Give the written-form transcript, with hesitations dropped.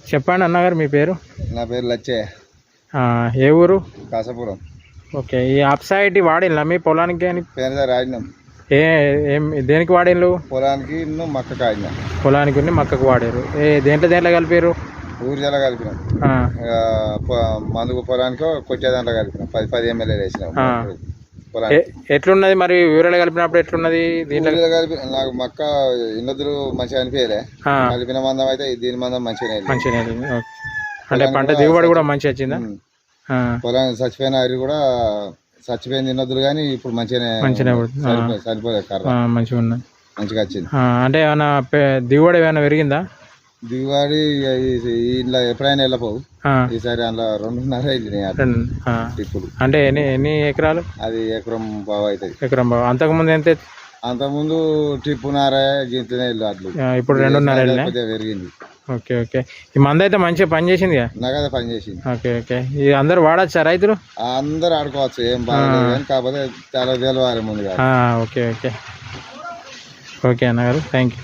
చెప్పండి అన్నగారు మీ పేరు? నా పేరు లచ్చయ్య. ఏ ఊరు? కాసాపురం. ఓకే. ఈ అప్సైడ్ వాడిల్లా మీ పొలానికి అని? పేరుసారి ఆడినాం. ఏం దేనికి వాడిల్లు? పొలానికి మక్కకు ఆడినాం. పొలానికి మక్కకు వాడారు. దేంట్లో కలిపారు? ఊరి జల కలిపినాం. మందుకు పొలానికి కొచ్చే దాంట్లో కలిపినాం. 10 ml వేసినాం. ఎట్లున్నది మరి ఊరిలో కలిపినప్పుడు ఎట్లున్నది? దీంట్లో కలిపిన నాకు మక్క ఇన్నొద్దులు మంచిగా అనిపించలే. కలిపిన మందం అయితే దీని మందం మంచిగా అంటే పంట దిగుబడి కూడా మంచిగా వచ్చిందా? పొలానికి చచ్చిపోయిన అరి కూడా చచ్చిపోయింది ఇన్నొద్దులు కానీ ఇప్పుడు మంచిగా సరిపోలేదు. కర్ర మంచిగా వచ్చింది. అంటే ఏమైనా దిగుబడి ఏమైనా పెరిగిందా? దిగుబడి ఇలా ఎప్పుడైనా వెళ్ళపోవు. ఈసారి అందులో 2.5 వెళ్ళినాయి ఇప్పుడు. అంటే ఎన్ని ఎకరాలు? అది ఎకరం బావ అవుతుంది. ఎకరం బావ. అంతకుముందు ఎంత? అంతకుముందు టిప్పున్నార గింతనే వెళ్ళు అట్లు. ఇప్పుడు 2.5 పెరిగింది. Okay okay. ఈ మందు అయితే మంచిగా పని చేసింది. నాకైతే పని చేసింది. Okay okay. ఇది అందరు వాడచ్చా రైతులు? అందరు ఆడుకోవచ్చు, ఏం బాగాలేదు కానీ కాకపోతే చాలా తెలవాలి ముందుగా. ఓకే ఓకే ఓకే అన్నగారు, థ్యాంక్ యూ.